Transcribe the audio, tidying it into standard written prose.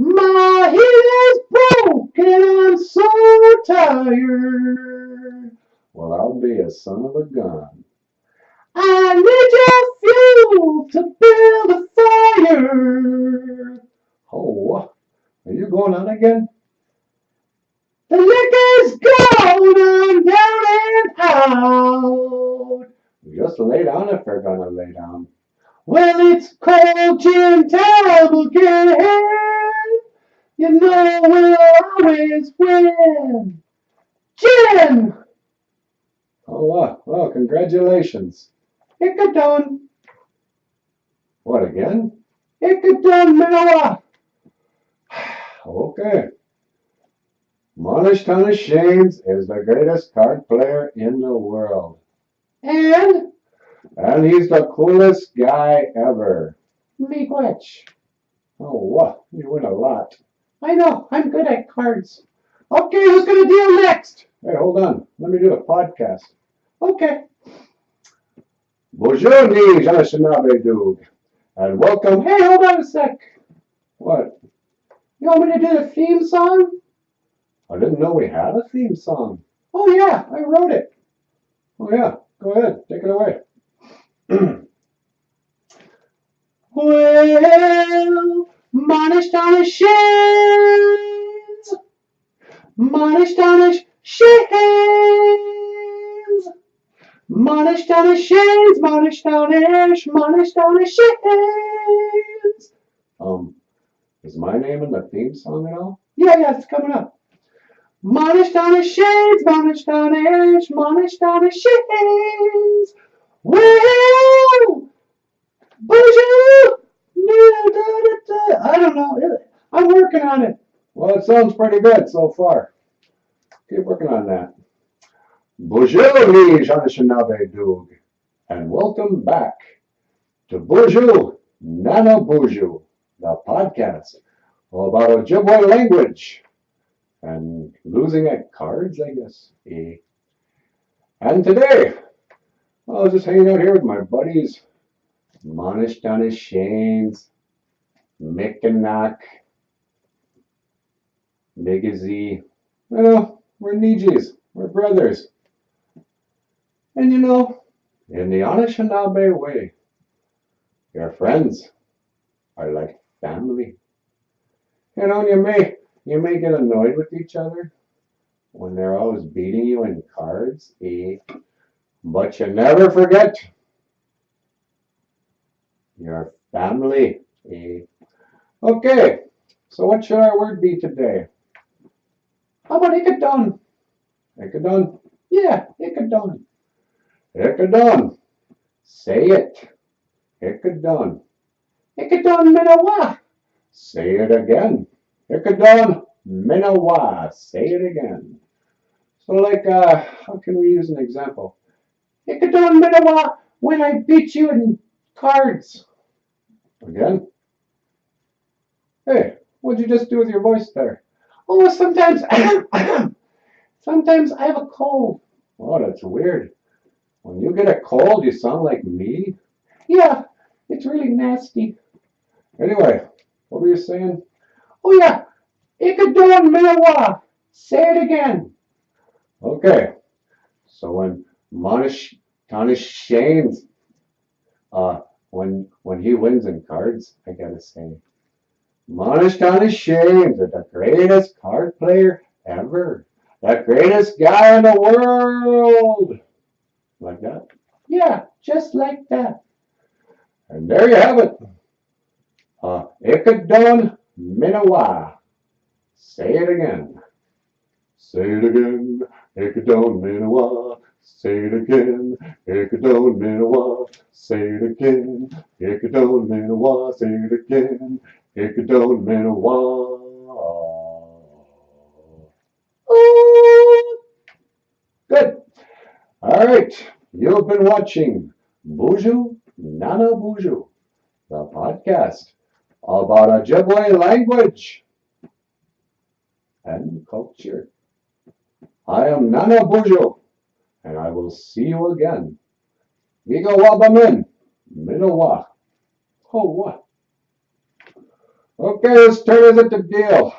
My head is broken, I'm so tired. Well, I'll be a son of a gun. I need your fuel to build a fire. Oh, are you going on again? The liquor's gone, I'm down and out. Just lay down if you're gonna lay down. Well, it's cold gin, terrible again. You know we'll always win. Gin! Oh, well, congratulations. Ikidon, What again? ikidon, miinawaa. Okay. Monishtana Shames is the greatest card player in the world. And And he's the coolest guy ever. miigwech. Oh, what? You win a lot. I know, I'm good at cards. Okay, who's gonna deal next? Hey, hold on. Let me do the podcast. Okay. Bonjour, Anishinaabe dude. And welcome. Hey, hold on a sec. What? You want me to do the theme song? I didn't know we had a theme song. Oh yeah, I wrote it. Oh, yeah. Go ahead. Take it away. Well, Monishtana Shames. Monishtana Shames. Monishtana Shames. Monishtana Shames. Is my name in the theme song at all? Yeah, it's coming up. Monishtana Shames. Monishtana Shames. Well, BOOZHOO! I don't know. I'm working on it. Well, it sounds pretty good so far. Keep working on that. Bonjour, Anishinaabe dude. And welcome back to BOOZHOO, Nano BOOZHOO, the podcast all about Ojibwe language and losing at cards, I guess. And today, I was just hanging out here with my buddies, Monishtana Shanes, Mikinak, Migazy. You know, we're Nijis, we're brothers. And you know, in the Anishinaabe way, your friends are like family. You know, you may get annoyed with each other when they're always beating you in cards, but you never forget your family. Okay, so what should our word be today? How about ikidon? Ikidon? Yeah, ikidon. Ikidon. Say it. Ikidon. Ikidon miinawaa. Say it again. Ikidon miinawaa. Say it again. So like, how can we use an example? Ikidon miinawaa when I beat you in cards. Again? Hey, what'd you just do with your voice there? Oh, sometimes sometimes I have a cold. Oh, that's weird. When you get a cold, you sound like me? Yeah, it's really nasty. Anyway, what were you saying? Oh yeah, ikidon miinawaa. Say it again. Okay, so when Monishtana Shanes, when he wins in cards, I gotta say, Monishtana Shames is the greatest card player ever. The greatest guy in the world. Like that. Yeah, just like that. And there you have it. Ikidon miinawaa. Say it again. Say it again. Ikidon miinawaa. Say it again. Ikidon miinawaa. Say it again. Ikidon miinawaa. Say it again. Ikidon miinawaa. Good. All right. You've been watching BOOZHOO, Nana BOOZHOO, the podcast about Ojibwe language and culture. I am Nana BOOZHOO, and I will see you again. Miga wabamin, minawaa. Oh, what? Okay. Okay, let's turn it to deal.